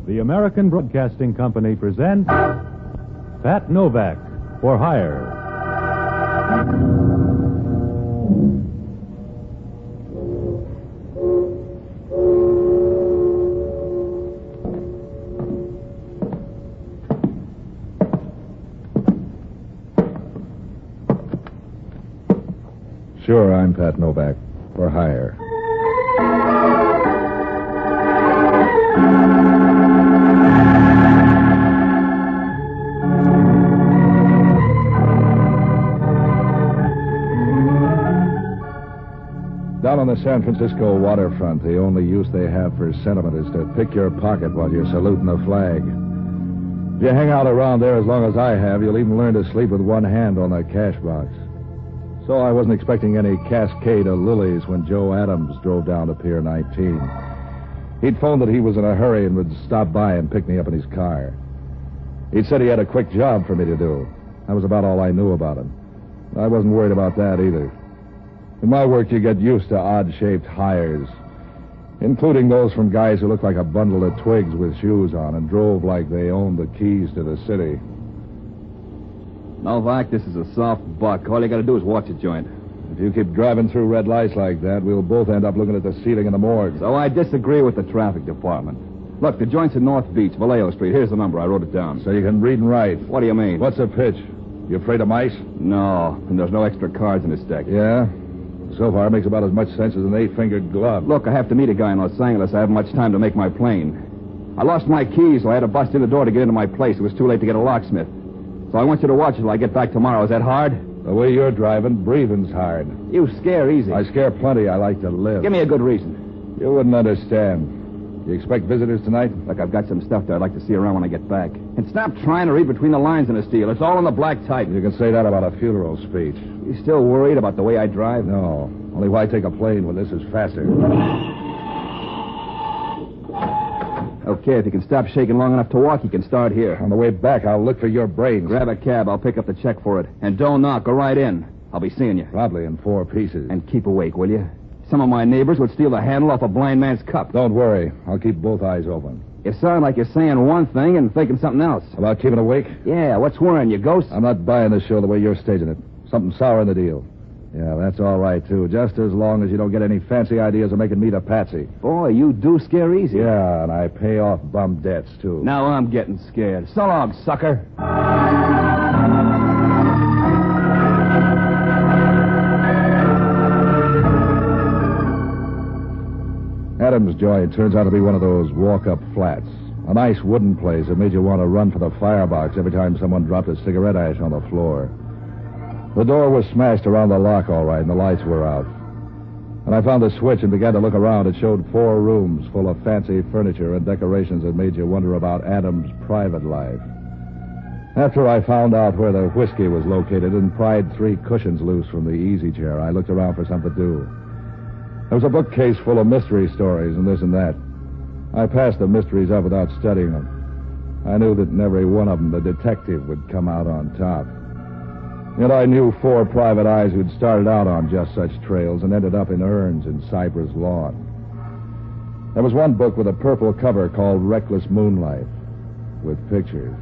The American Broadcasting Company presents Pat Novak for Hire. Sure, I'm Pat Novak for Hire. Down on the San Francisco waterfront, the only use they have for sentiment is to pick your pocket while you're saluting the flag. If you hang out around there as long as I have, you'll even learn to sleep with one hand on the cash box. So I wasn't expecting any cascade of lilies when Joe Adams drove down to Pier 19. He'd phoned that he was in a hurry and would stop by and pick me up in his car. He'd said he had a quick job for me to do. That was about all I knew about him. I wasn't worried about that either. In my work, you get used to odd-shaped hires, including those from guys who looked like a bundle of twigs with shoes on and drove like they owned the keys to the city. Novak, this is a soft buck. All you got to do is watch a joint. If you keep driving through red lights like that, we'll both end up looking at the ceiling in the morgue. So I disagree with the traffic department. Look, the joint's in North Beach, Vallejo Street. Here's the number. I wrote it down. So you can read and write. What do you mean? What's the pitch? You afraid of mice? No, and there's no extra cards in this deck. Yeah? So far, it makes about as much sense as an 8-fingered glove. Look, I have to meet a guy in Los Angeles. I haven't much time to make my plane. I lost my keys, so I had to bust in the door to get into my place. It was too late to get a locksmith. So I want you to watch until I get back tomorrow. Is that hard? The way you're driving, breathing's hard. You scare easy. I scare plenty. I like to live. Give me a good reason. You wouldn't understand. You expect visitors tonight? Look, I've got some stuff that I'd like to see around when I get back. And stop trying to read between the lines in this deal. It's all in the black type. You can say that about a funeral speech. You still worried about the way I drive? No. Only why take a plane when this is faster? Okay, if you can stop shaking long enough to walk, you can start here. On the way back, I'll look for your brains. Grab a cab. I'll pick up the check for it. And don't knock. Go right in. I'll be seeing you. Probably in 4 pieces. And keep awake, will you? Some of my neighbors would steal the handle off a blind man's cup. Don't worry. I'll keep both eyes open. You sound like you're saying one thing and thinking something else. About keeping awake? Yeah, what's worrying you, ghost? I'm not buying the show the way you're staging it. Something sour in the deal. Yeah, that's all right, too. Just as long as you don't get any fancy ideas of making me the patsy. Boy, you do scare easy. Yeah, and I pay off bum debts, too. Now I'm getting scared. So long, sucker. Adams' joint turns out to be one of those walk-up flats. A nice wooden place that made you want to run for the firebox every time someone dropped a cigarette ash on the floor. The door was smashed around the lock all right, and the lights were out. When I found the switch and began to look around, it showed 4 rooms full of fancy furniture and decorations that made you wonder about Adams' private life. After I found out where the whiskey was located and pried 3 cushions loose from the easy chair, I looked around for something to do. There was a bookcase full of mystery stories and this and that. I passed the mysteries up without studying them. I knew that in every one of them the detective would come out on top. Yet I knew 4 private eyes who'd started out on just such trails and ended up in urns in Cypress Lawn. There was one book with a purple cover called Reckless Moonlight, with pictures.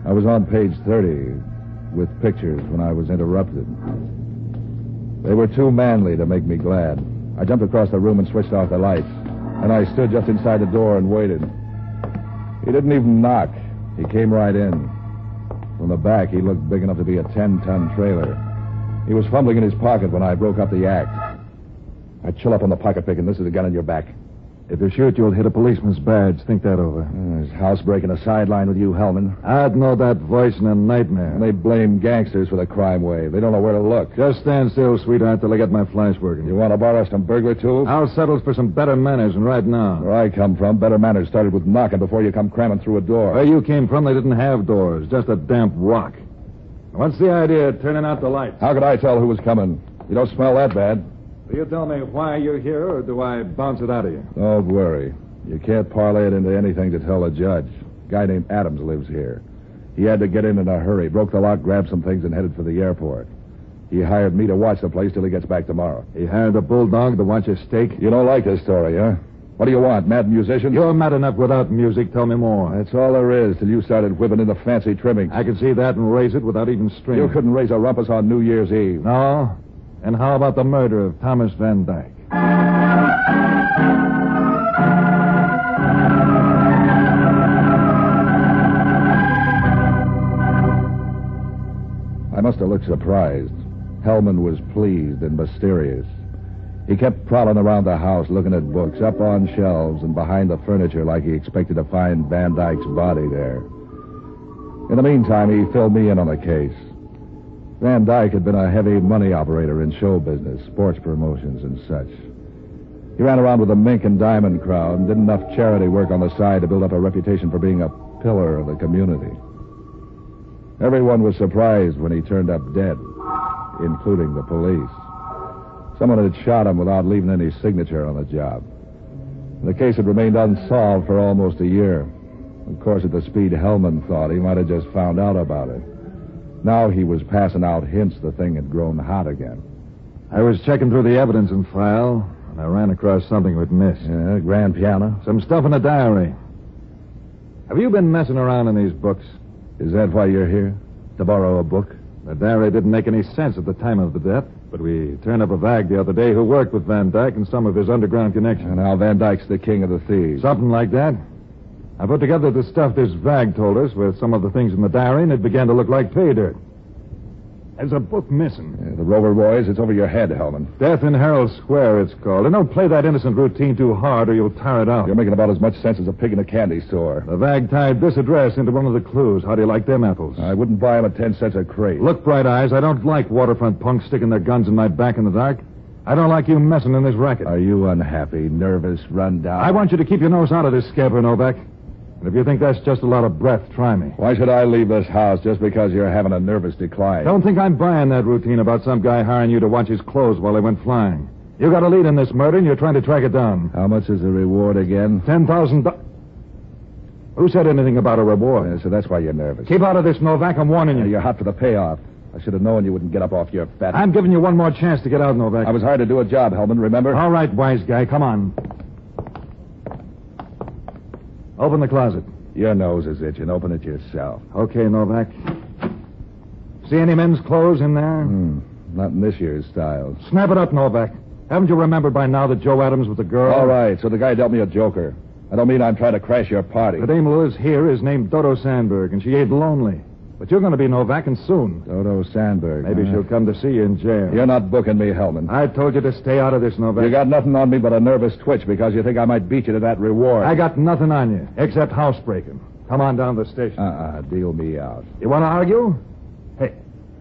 I was on page 30 with pictures when I was interrupted. They were too manly to make me glad. I jumped across the room and switched off the lights. And I stood just inside the door and waited. He didn't even knock. He came right in. From the back, he looked big enough to be a 10-ton trailer. He was fumbling in his pocket when I broke up the act. I chill up on the pocket pick, and this is a gun in your back. If you shoot, you'll hit a policeman's badge. Think that over. There's housebreaking a sideline with you, Hellman. I'd know that voice in a nightmare. And they blame gangsters for the crime wave. They don't know where to look. Just stand still, sweetheart, till I get my flash working. You want to borrow some burglar tools? I'll settle for some better manners, and right now. Where I come from, better manners started with knocking before you come cramming through a door. Where you came from, they didn't have doors. Just a damp rock. What's the idea of turning out the lights? How could I tell who was coming? You don't smell that bad. Will you tell me why you're here, or do I bounce it out of you? Don't worry. You can't parlay it into anything to tell a judge. A guy named Adams lives here. He had to get in a hurry, broke the lock, grabbed some things, and headed for the airport. He hired me to watch the place till he gets back tomorrow. He hired a bulldog to watch a steak? You don't like this story, huh? What do you want, mad musicians? You're mad enough without music. Tell me more. That's all there is till you started whipping in the fancy trimmings. I could see that and raise it without even stringing. You couldn't raise a rumpus on New Year's Eve. No? And how about the murder of Thomas Van Dyke? I must have looked surprised. Hellman was pleased and mysterious. He kept prowling around the house, looking at books, up on shelves and behind the furniture like he expected to find Van Dyke's body there. In the meantime, he filled me in on the case. Van Dyke had been a heavy money operator in show business, sports promotions and such. He ran around with the mink and diamond crowd and did enough charity work on the side to build up a reputation for being a pillar of the community. Everyone was surprised when he turned up dead, including the police. Someone had shot him without leaving any signature on the job. The case had remained unsolved for almost a year. Of course, at the speed Hellman thought, he might have just found out about it. Now he was passing out hints the thing had grown hot again. I was checking through the evidence and file, and I ran across something we'd missed. Yeah, grand piano. Some stuff in a diary. Have you been messing around in these books? Is that why you're here? To borrow a book? The diary didn't make any sense at the time of the death, but we turned up a vag the other day who worked with Van Dyke and some of his underground connections. And now Van Dyke's the king of the thieves. Something like that. I put together the stuff this vag told us with some of the things in the diary, and it began to look like pay dirt. There's a book missing. Yeah, the Rover Boys, it's over your head, Hellman. Death in Herald Square, it's called. And don't play that innocent routine too hard or you'll tire it out. You're making about as much sense as a pig in a candy store. The vag tied this address into one of the clues. How do you like them apples? I wouldn't buy them at 10 cents a crate. Look, Bright Eyes, I don't like waterfront punks sticking their guns in my back in the dark. I don't like you messing in this racket. Are you unhappy, nervous, run down? I want you to keep your nose out of this scamper, Novak. And if you think that's just a lot of breath, try me. Why should I leave this house just because you're having a nervous decline? Don't think I'm buying that routine about some guy hiring you to watch his clothes while they went flying. You got a lead in this murder, and you're trying to track it down. How much is the reward again? $10,000. Who said anything about a reward? Yeah, so that's why you're nervous. Keep out of this, Novak. I'm warning you. You're hot for the payoff. I should have known you wouldn't get up off your fat... I'm giving you one more chance to get out, Novak. I was hired to do a job, Hellman, remember? All right, wise guy. Come on. Open the closet. Your nose is itching. Open it yourself. Okay, Novak. See any men's clothes in there? Not in this year's style. Snap it up, Novak. Haven't you remembered by now that Joe Adams was the girl? All right, so the guy dealt me a joker. I don't mean I'm trying to crash your party. The dame who lives here is named Dodo Sandberg, and she ain't lonely. But you're going to be Novak, and soon. Dodo Sandberg. Maybe she'll come to see you in jail. You're not booking me, Hellman. I told you to stay out of this, Novak. You got nothing on me but a nervous twitch because you think I might beat you to that reward. I got nothing on you, except housebreaking. Come on down to the station. Deal me out. You want to argue?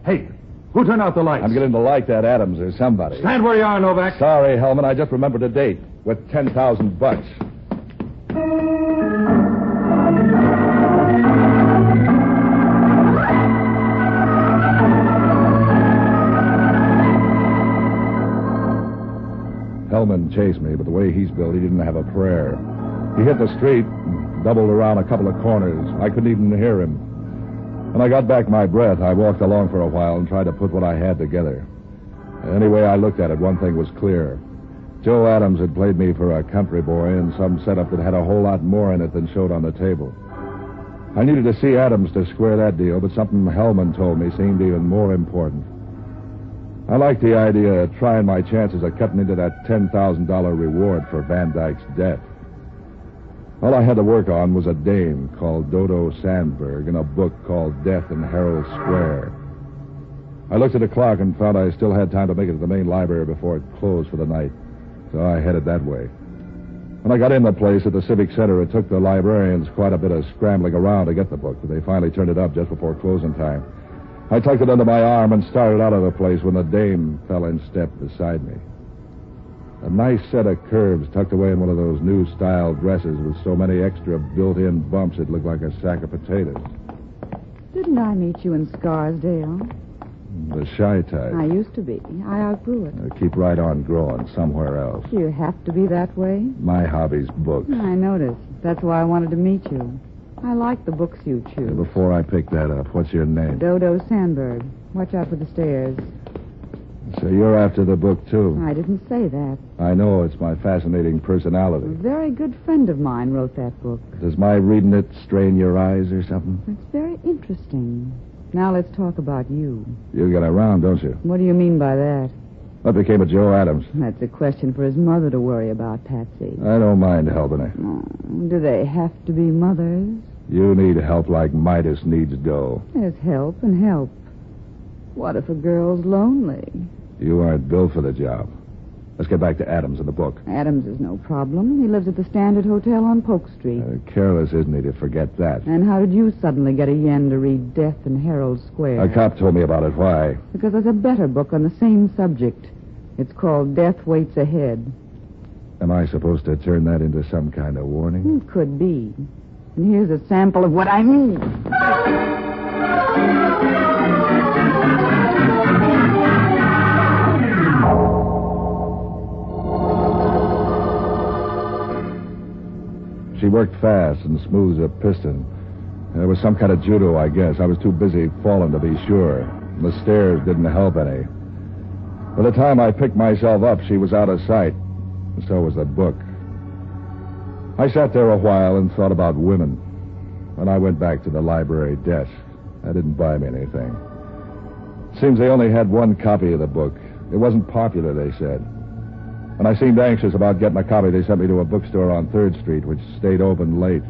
Hey, who turned out the lights? I'm getting to like that Adams or somebody. Stand where you are, Novak. Sorry, Hellman, I just remembered a date with $10,000. Hellman chased me, but the way he's built, he didn't have a prayer. He hit the street, doubled around a couple of corners. I couldn't even hear him. When I got back my breath, I walked along for a while and tried to put what I had together. Anyway I looked at it, one thing was clear. Joe Adams had played me for a country boy in some setup that had a whole lot more in it than showed on the table. I needed to see Adams to square that deal, but something Hellman told me seemed even more important. I liked the idea of trying my chances of cutting into that $10,000 reward for Van Dyke's death. All I had to work on was a dame called Dodo Sandberg and a book called Death in Herald Square. I looked at the clock and found I still had time to make it to the main library before it closed for the night, so I headed that way. When I got in the place at the Civic Center, it took the librarians quite a bit of scrambling around to get the book, but they finally turned it up just before closing time. I tucked it under my arm and started out of the place when the dame fell in step beside me. A nice set of curves tucked away in one of those new-style dresses with so many extra built-in bumps it looked like a sack of potatoes. Didn't I meet you in Scarsdale? The shy type. I used to be. I outgrew it. Keep right on growing somewhere else. Do you have to be that way? My hobby's books. I noticed. That's why I wanted to meet you. I like the books you choose. Before I pick that up, what's your name? Dodo Sandberg. Watch out for the stairs. So you're after the book, too. I didn't say that. I know it's my fascinating personality. A very good friend of mine wrote that book. Does my reading it strain your eyes or something? It's very interesting. Now let's talk about you. You get around, don't you? What do you mean by that? What became of Joe Adams? That's a question for his mother to worry about, Patsy. I don't mind helping her. Do they have to be mothers? You need help like Midas needs dough. There's help and help. What if a girl's lonely? You aren't built for the job. Let's get back to Adams and the book. Adams is no problem. He lives at the Standard Hotel on Polk Street. Careless, isn't he, to forget that? And how did you suddenly get a yen to read Death in Herald Square? A cop told me about it. Why? Because there's a better book on the same subject. It's called Death Waits Ahead. Am I supposed to turn that into some kind of warning? It could be. And here's a sample of what I mean. She worked fast and smooth as a piston. There was some kind of judo, I guess. I was too busy falling to be sure. The stairs didn't help any. By the time I picked myself up, she was out of sight. And so was the book. I sat there a while and thought about women. When I went back to the library desk, I didn't buy me anything. Seems they only had one copy of the book. It wasn't popular, they said. When I seemed anxious about getting a copy, they sent me to a bookstore on 3rd Street, which stayed open late.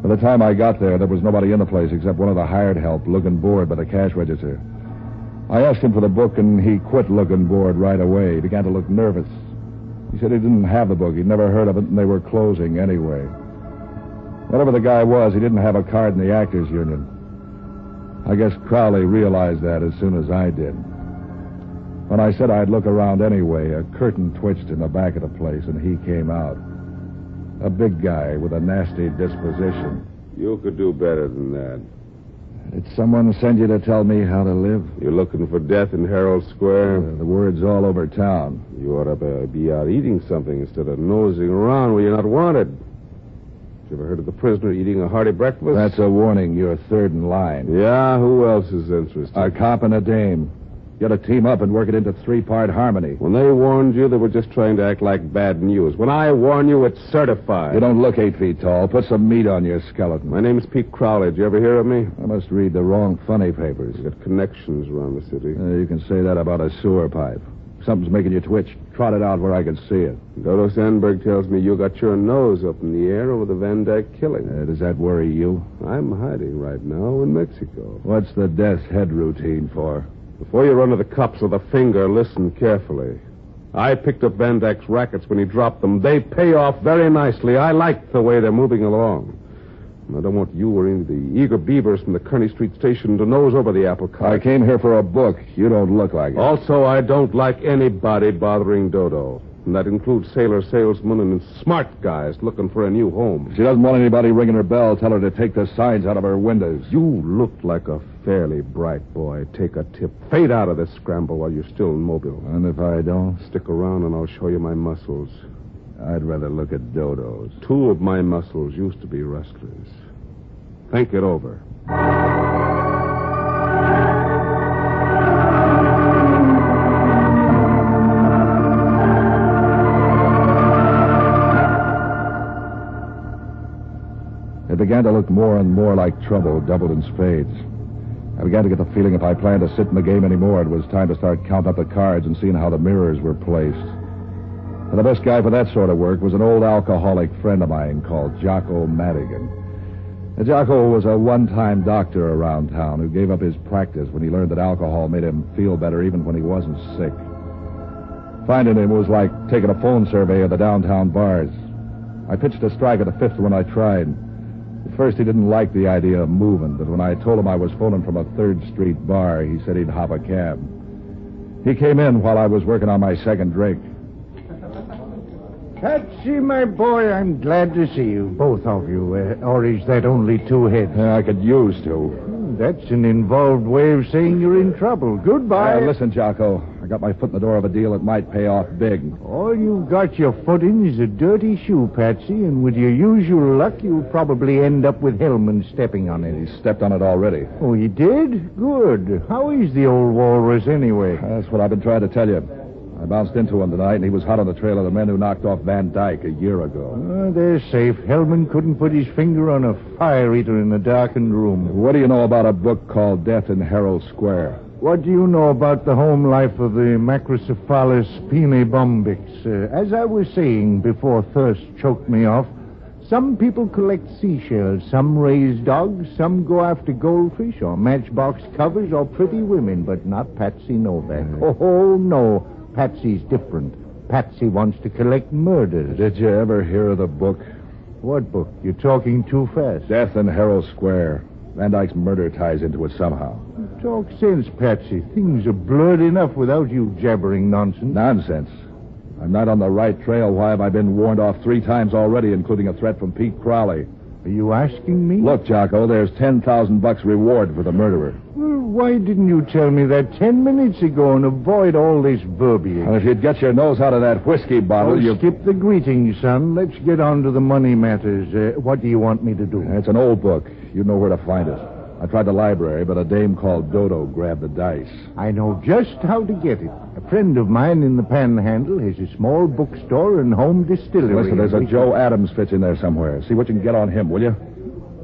By the time I got there was nobody in the place except one of the hired help looking bored by the cash register. I asked him for the book, and he quit looking bored right away. He began to look nervous. He said he didn't have the book. He'd never heard of it, and they were closing anyway. Whatever the guy was, he didn't have a card in the Actors Union. I guess Crowley realized that as soon as I did. When I said I'd look around anyway, a curtain twitched in the back of the place, and he came out. A big guy with a nasty disposition. You could do better than that. Did someone send you to tell me how to live? You're looking for death in Herald Square? The word's all over town. You ought to be out eating something instead of nosing around where you're not wanted. You ever heard of the prisoner eating a hearty breakfast? That's a warning. You're third in line. Yeah, who else is interested? A cop and a dame. You ought to team up and work it into 3-part harmony. When they warned you, they were just trying to act like bad news. When I warn you, it's certified. You don't look 8 feet tall. Put some meat on your skeleton. My name's Pete Crowley. Did you ever hear of me? I must read the wrong funny papers. You got connections around the city. You can say that about a sewer pipe. Something's making you twitch. Trot it out where I can see it. Dodo Sandberg tells me you got your nose up in the air over the Van Dyke killing. Does that worry you? I'm hiding right now in Mexico. What's the death's head routine for? Before you run to the cops with a finger, listen carefully. I picked up Van Dyke's rackets when he dropped them. They pay off very nicely. I like the way they're moving along. And I don't want you or any of the eager beavers from the Kearney Street station to nose over the apple cart. I came here for a book. You don't look like it. Also, I don't like anybody bothering Dodo. And that includes sailor salesmen and smart guys looking for a new home. If she doesn't want anybody ringing her bell, tell her to take the signs out of her windows. You look like a fairly bright boy. Take a tip. Fade out of this scramble while you're still in Mobile. And if I don't? Stick around and I'll show you my muscles. I'd rather look at Dodo's. 2 of my muscles used to be wrestlers. Think it over. It began to look more and more like trouble, doubled in spades. I began to get the feeling if I planned to sit in the game anymore, it was time to start counting up the cards and seeing how the mirrors were placed. And the best guy for that sort of work was an old alcoholic friend of mine called Jocko Madigan. Now, Jocko was a one-time doctor around town who gave up his practice when he learned that alcohol made him feel better even when he wasn't sick. Finding him was like taking a phone survey of the downtown bars. I pitched a strike at the 5th one I tried. At first, he didn't like the idea of moving, but when I told him I was phoning from a 3rd Street bar, he said he'd hop a cab. He came in while I was working on my second drink. Patsy, my boy, I'm glad to see you, both of you. Or is that only 2 heads? I could use to. That's an involved way of saying you're in trouble. Goodbye. Listen, Jocko, I got my foot in the door of a deal that might pay off big. All you've got your foot in is a dirty shoe, Patsy, and with your usual luck, you'll probably end up with Hellman stepping on it. He stepped on it already. Oh, he did? Good. How is the old walrus anyway? That's what I've been trying to tell you. I bounced into him tonight, and he was hot on the trail of the men who knocked off Van Dyke a year ago. They're safe. Hellman couldn't put his finger on a fire eater in a darkened room. What do you know about a book called Death in Herald Square? What do you know about the home life of the Macrocephalus pinebombix? As I was saying before thirst choked me off, some people collect seashells, some raise dogs, some go after goldfish or matchbox covers or pretty women, but not Patsy Novak. Oh, no. Patsy's different. Patsy wants to collect murders. Did you ever hear of the book? What book? You're talking too fast. Death in Herald Square. Van Dyke's murder ties into it somehow. Talk sense, Patsy. Things are blurred enough without you jabbering nonsense. Nonsense. I'm not on the right trail. Why have I been warned off 3 times already, including a threat from Pete Crowley? Are you asking me? Look, Jocko, there's $10,000 reward for the murderer. Well, why didn't you tell me that 10 minutes ago and avoid all this verbiage? Well, if you'd get your nose out of that whiskey bottle, you... Skip the greetings, son. Let's get on to the money matters. What do you want me to do? It's an old book. You know where to find it. I tried the library, but a dame called Dodo grabbed the dice. I know just how to get it. A friend of mine in the Panhandle has a small bookstore and home distillery. Listen, there's a Joe Adams fits in there somewhere. See what you can get on him, will you?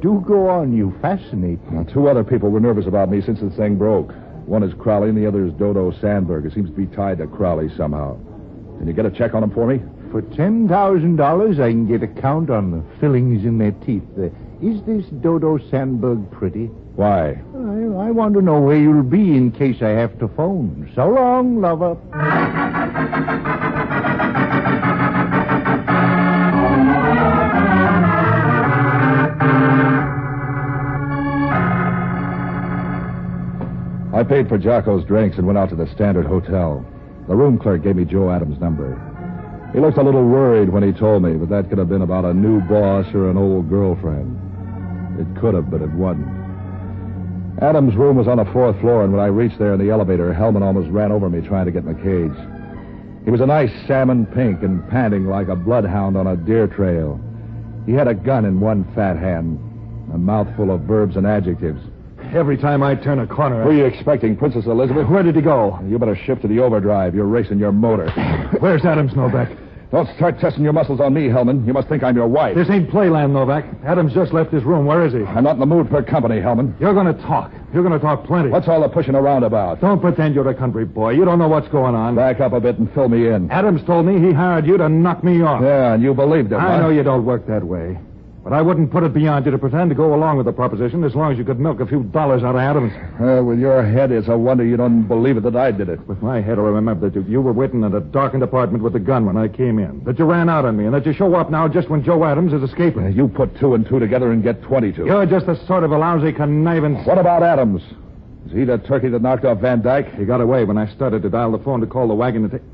Do go on. You fascinate me. Now, 2 other people were nervous about me since the thing broke. One is Crowley, and the other is Dodo Sandberg. It seems to be tied to Crowley somehow. Can you get a check on him for me? For $10,000, I can get a count on the fillings in their teeth. Is this Dodo Sandberg pretty? Why? I want to know where you'll be in case I have to phone. So long, lover. I paid for Jocko's drinks and went out to the Standard Hotel. The room clerk gave me Joe Adams' number. He looked a little worried when he told me, but that could have been about a new boss or an old girlfriend. It could have, but it wasn't. Adams' room was on the 4th floor, and when I reached there in the elevator, Hellman almost ran over me trying to get in the cage. He was a nice salmon pink and panting like a bloodhound on a deer trail. He had a gun in one fat hand, a mouthful of verbs and adjectives. Every time I turn a corner... Who are you expecting, Princess Elizabeth? Where did he go? You better shift to the overdrive. You're racing your motor. Where's Adams, Novak? Don't start testing your muscles on me, Hellman. You must think I'm your wife. This ain't playland, Novak. Adams just left his room. Where is he? I'm not in the mood for company, Hellman. You're going to talk. You're going to talk plenty. What's all the pushing around about? Don't pretend you're a country boy. You don't know what's going on. Back up a bit and fill me in. Adams told me he hired you to knock me off. Yeah, and you believed him, I know you don't work that way. But I wouldn't put it beyond you to pretend to go along with the proposition as long as you could milk a few dollars out of Adams. With your head, it's a wonder you don't believe it that I did it. With my head, I remember that you were waiting in a darkened apartment with a gun when I came in. That you ran out on me, and that you show up now just when Joe Adams is escaping. You put 2 and 2 together and get 22. You're just a sort of a lousy connivance. What about Adams? Is he the turkey that knocked off Van Dyke? He got away when I started to dial the phone to call the wagon to take...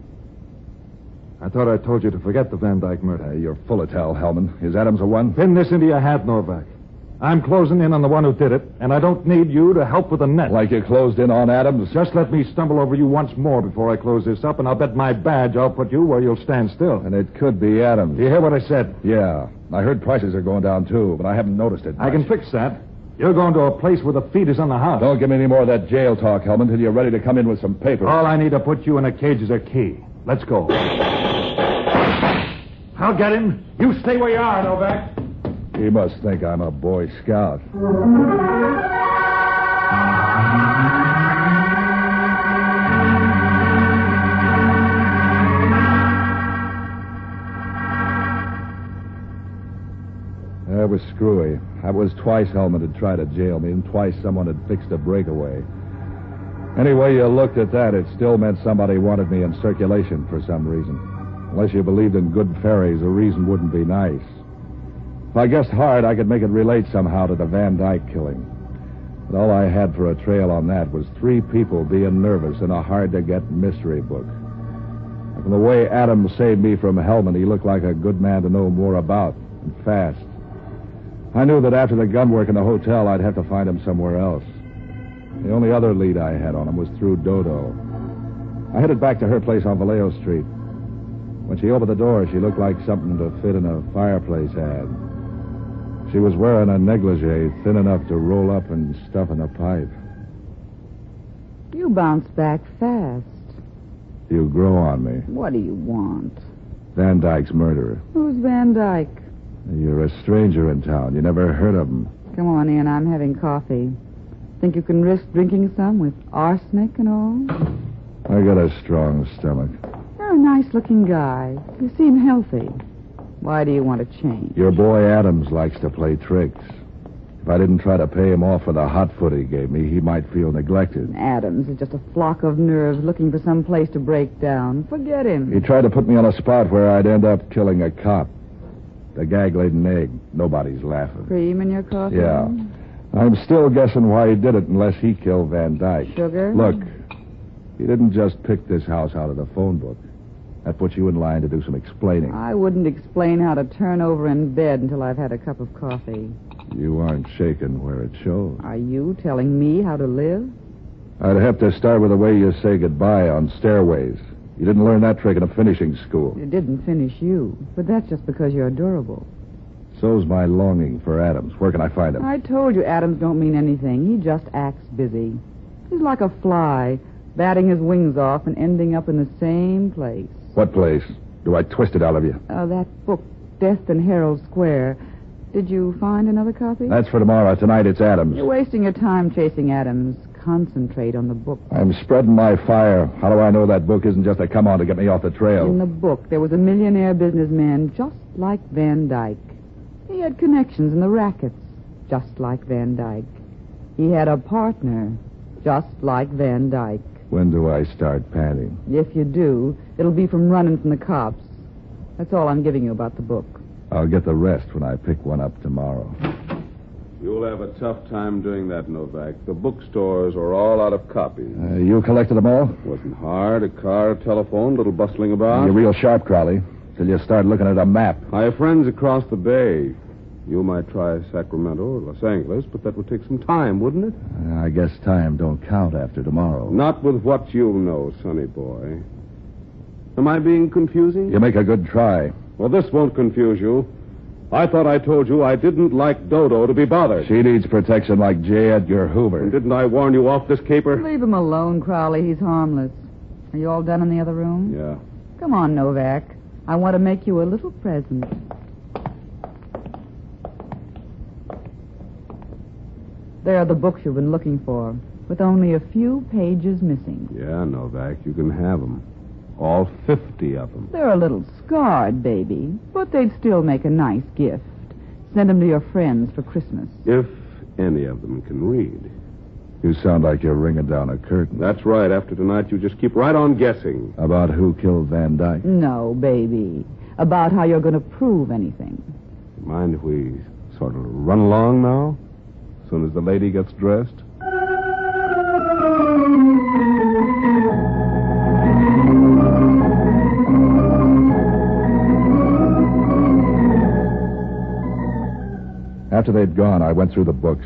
I thought I told you to forget the Van Dyke murder. You're full of tell, Hellman. Is Adams the one? Pin this into your hat, Novak. I'm closing in on the one who did it, and I don't need you to help with the net. Like you closed in on Adams? Just let me stumble over you once more before I close this up, and I'll bet my badge I'll put you where you'll stand still. And it could be Adams. Do you hear what I said? Yeah. I heard prices are going down, too, but I haven't noticed it much. I can fix that. You're going to a place where the feet is on the house. Don't give me any more of that jail talk, Hellman, till you're ready to come in with some papers. All I need to put you in a cage is a key. Let's go. I'll get him. You stay where you are, Novak. He must think I'm a Boy Scout. That was screwy. That was twice Hellman had tried to jail me, and twice someone had fixed a breakaway. Any way you looked at that, it still meant somebody wanted me in circulation for some reason. Unless you believed in good fairies, the reason wouldn't be nice. If I guessed hard, I could make it relate somehow to the Van Dyke killing. But all I had for a trail on that was 3 people being nervous in a hard-to-get mystery book. And from the way Adams saved me from Hellman, he looked like a good man to know more about, and fast. I knew that after the gun work in the hotel, I'd have to find him somewhere else. The only other lead I had on him was through Dodo. I headed back to her place on Vallejo Street. When she opened the door, she looked like something to fit in a fireplace ad. She was wearing a negligee thin enough to roll up and stuff in a pipe. You bounced back fast. You grow on me. What do you want? Van Dyke's murderer. Who's Van Dyke? You're a stranger in town. You never heard of him. Come on in. I'm having coffee. Think you can risk drinking some with arsenic and all? I got a strong stomach. You're a nice-looking guy. You seem healthy. Why do you want to change? Your boy Adams likes to play tricks. If I didn't try to pay him off for the hot foot he gave me, he might feel neglected. Adams is just a flock of nerves looking for some place to break down. Forget him. He tried to put me on a spot where I'd end up killing a cop. The gag-laden egg. Nobody's laughing. Cream in your coffee? Yeah. I'm still guessing why he did it unless he killed Van Dyke. Sugar? Look, he didn't just pick this house out of the phone book. That puts you in line to do some explaining. I wouldn't explain how to turn over in bed until I've had a cup of coffee. You aren't shaken where it shows. Are you telling me how to live? I'd have to start with the way you say goodbye on stairways. You didn't learn that trick in a finishing school. It didn't finish you, but that's just because you're adorable. So's my longing for Adams. Where can I find him? I told you Adams don't mean anything. He just acts busy. He's like a fly, batting his wings off and ending up in the same place. What place? Do I twist it out of you? That book, Death in Herald Square. Did you find another copy? That's for tomorrow. Tonight it's Adams. You're wasting your time chasing Adams. Concentrate on the book. I'm spreading my fire. How do I know that book isn't just a come-on to get me off the trail? In the book, there was a millionaire businessman just like Van Dyke. He had connections in the rackets, just like Van Dyke. He had a partner, just like Van Dyke. When do I start panting? If you do, it'll be from running from the cops. That's all I'm giving you about the book. I'll get the rest when I pick one up tomorrow. You'll have a tough time doing that, Novak. The bookstores are all out of copies. You collected them all? Wasn't hard. A car, a telephone, little bustling about. You're real sharp, Crowley. Till you start looking at a map. I have friends across the bay. You might try Sacramento or Los Angeles, but that would take some time, wouldn't it? I guess time don't count after tomorrow. Not with what you know, sonny boy. Am I being confusing? You make a good try. Well, this won't confuse you. I thought I told you I didn't like Dodo to be bothered. She needs protection like J. Edgar Hoover. And didn't I warn you off this caper? Leave him alone, Crowley. He's harmless. Are you all done in the other room? Yeah. Come on, Novak. I want to make you a little present. There are the books you've been looking for, with only a few pages missing. Yeah, Novak, you can have them. All 50 of them. They're a little scarred, baby, but they'd still make a nice gift. Send them to your friends for Christmas. If any of them can read. You sound like you're ringing down a curtain. That's right. After tonight, you just keep right on guessing. About who killed Van Dyke? No, baby. About how you're going to prove anything. Mind if we sort of run along now? As soon as the lady gets dressed? After they'd gone, I went through the books.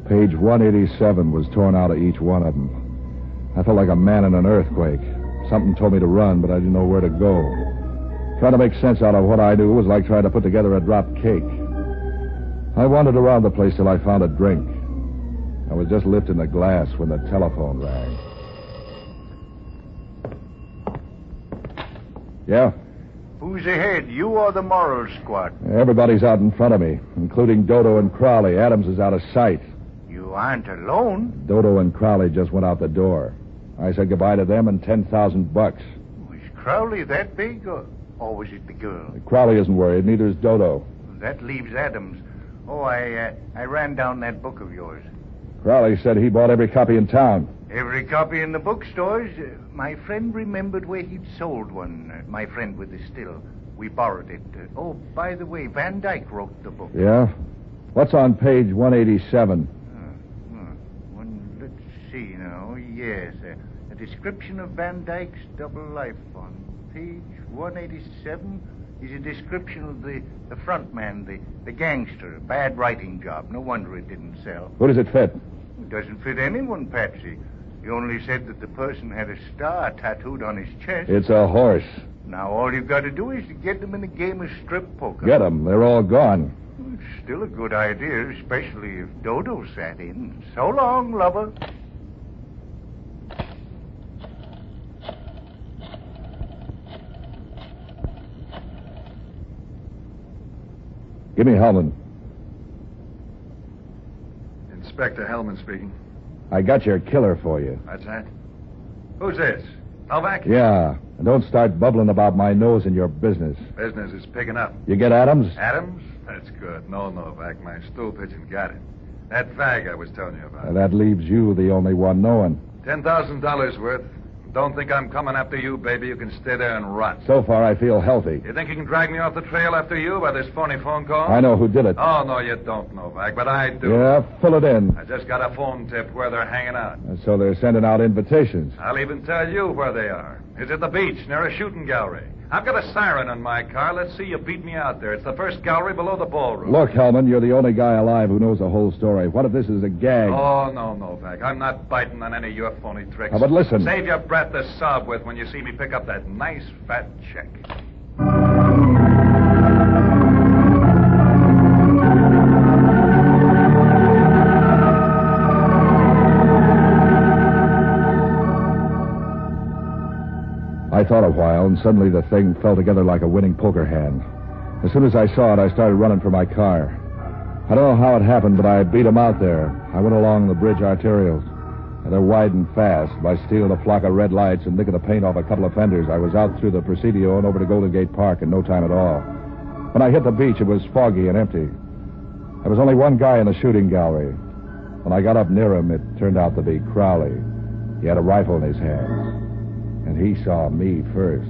Page 187 was torn out of each one of them. I felt like a man in an earthquake. Something told me to run, but I didn't know where to go. Trying to make sense out of what I knew was like trying to put together a drop cake. I wandered around the place till I found a drink. I was just lifting the glass when the telephone rang. Yeah? Who's ahead, you or the moral squad? Everybody's out in front of me, including Dodo and Crowley. Adams is out of sight. You aren't alone. Dodo and Crowley just went out the door. I said goodbye to them and $10,000. Was Crowley that big, or was it the girl? Crowley isn't worried, neither is Dodo. That leaves Adams. Oh, I ran down that book of yours. Crowley said he bought every copy in town. Every copy in the bookstores. My friend remembered where he'd sold one. My friend with the still. We borrowed it. Oh, by the way, Van Dyke wrote the book. Yeah? What's on page 187? Let's see now. Yes, a description of Van Dyke's double life on page 187 is a description of the front man, the gangster. A bad writing job. No wonder it didn't sell. Who does it fit? It doesn't fit anyone, Patsy. You only said that the person had a star tattooed on his chest. It's a horse. Now all you've got to do is to get them in a game of strip poker. Get them. They're all gone. It's still a good idea, especially if Dodo sat in. So long, lover. Give me Hellman. Inspector Hellman speaking. I got your killer for you. That's that. Who's this? Novak? Yeah. And don't start bubbling about my nose in your business. Business is picking up. You get Adams? Adams? That's good. No, Novak. My stool pigeon got him. That vag I was telling you about. That leaves you the only one knowing. $10,000 worth. Don't think I'm coming after you, baby. You can stay there and rot. So far, I feel healthy. You think you can drag me off the trail after you by this phony phone call? I know who did it. Oh, no, you don't, Novak, but I do. Yeah, fill it in. I just got a phone tip where they're hanging out. So they're sending out invitations. I'll even tell you where they are. It's at the beach near a shooting gallery. I've got a siren on my car. Let's see you beat me out there. It's the first gallery below the ballroom. Look, Hellman, you're the only guy alive who knows the whole story. What if this is a gag? Oh, no, Novak. I'm not biting on any of your phony tricks. But listen. Save your breath to sob with when you see me pick up that nice fat check. I thought a while, and suddenly the thing fell together like a winning poker hand. As soon as I saw it, I started running for my car. I don't know how it happened, but I beat them out there. I went along the bridge arterials. And they're widening fast. By stealing a flock of red lights and nicking the paint off a couple of fenders, I was out through the Presidio and over to Golden Gate Park in no time at all. When I hit the beach, it was foggy and empty. There was only one guy in the shooting gallery. When I got up near him, it turned out to be Crowley. He had a rifle in his hands. And he saw me first,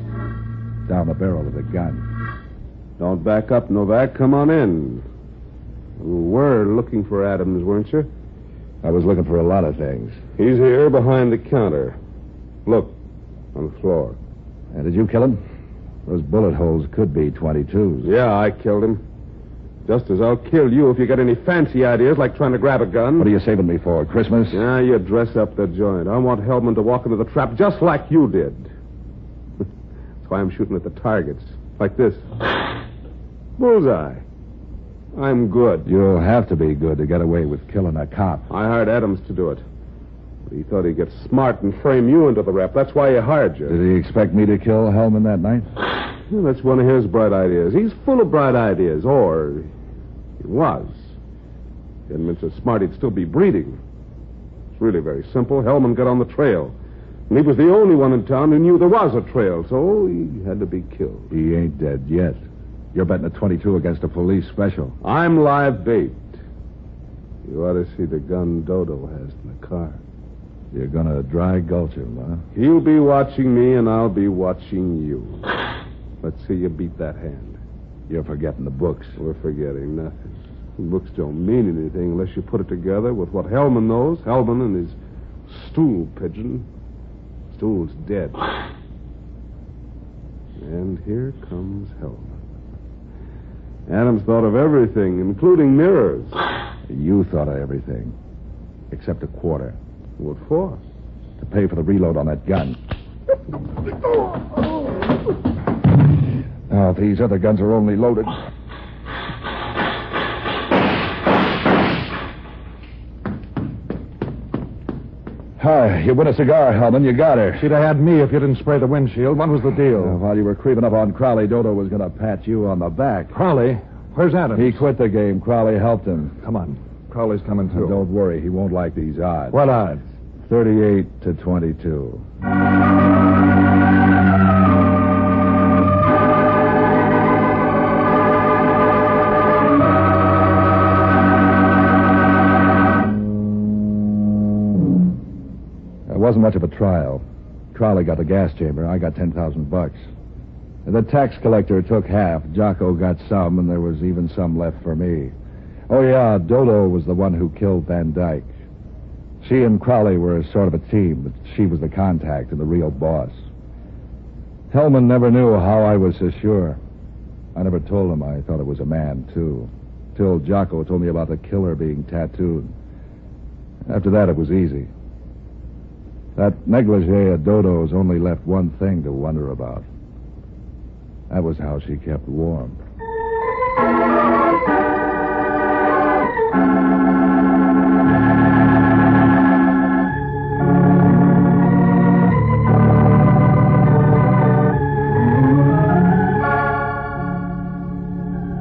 down the barrel of the gun. Don't back up, Novak. Come on in. You were looking for Adams, weren't you? I was looking for a lot of things. He's here behind the counter. Look, on the floor. And did you kill him? Those bullet holes could be 22s. Yeah, I killed him. Just as I'll kill you if you get any fancy ideas like trying to grab a gun. What are you saving me for, Christmas? Yeah, you dress up the joint. I want Hellman to walk into the trap just like you did. That's why I'm shooting at the targets. Like this. Bullseye. I'm good. You'll have to be good to get away with killing a cop. I hired Adams to do it. But he thought he'd get smart and frame you into the rap. That's why he hired you. Did he expect me to kill Hellman that night? Well, that's one of his bright ideas. He's full of bright ideas. Or he was. He hadn't been so smart he'd still be breeding. It's really very simple. Hellman got on the trail. And he was the only one in town who knew there was a trail, so he had to be killed. He ain't dead yet. You're betting a 22 against a police special. I'm live bait. You ought to see the gun Dodo has in the car. You're gonna dry gulch him, huh? He'll be watching me, and I'll be watching you. Let's see you beat that hand. You're forgetting the books. We're forgetting nothing. The books don't mean anything unless you put it together with what Hellman knows. Hellman and his stool pigeon. Stool's dead. And here comes Hellman. Adams thought of everything, including mirrors. You thought of everything. Except a quarter. What for? To pay for the reload on that gun. Now, these other guns are only loaded. Hi, you win a cigar, Hellman. You got her. She'd have had me if you didn't spray the windshield. What was the deal? While you were creeping up on Crowley, Dodo was going to pat you on the back. Crowley? Where's Adams? He quit the game. Crowley helped him. Come on. Crowley's coming, too. Don't worry. He won't like these odds. What odds? 38 to 22. It wasn't much of a trial. Crowley got the gas chamber. I got $10,000. The tax collector took half. Jocko got some, and there was even some left for me. Oh, yeah, Dodo was the one who killed Van Dyke. She and Crowley were sort of a team, but she was the contact and the real boss. Hellman never knew how I was so sure. I never told him I thought it was a man, too, till Jocko told me about the killer being tattooed. After that, it was easy. That negligee of Dodo's only left one thing to wonder about. That was how she kept warm.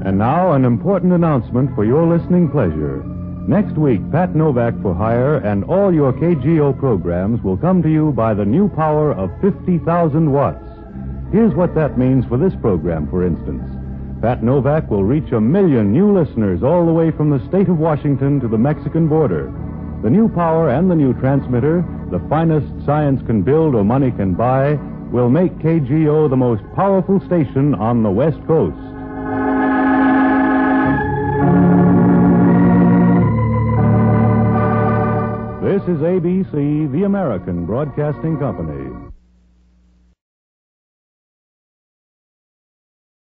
And now, an important announcement for your listening pleasure. Next week, Pat Novak for Hire and all your KGO programs will come to you by the new power of 50,000 watts. Here's what that means for this program, for instance. Pat Novak will reach 1 million new listeners all the way from the state of Washington to the Mexican border. The new power and the new transmitter, the finest science can build or money can buy, will make KGO the most powerful station on the West Coast. This is ABC, the American Broadcasting Company.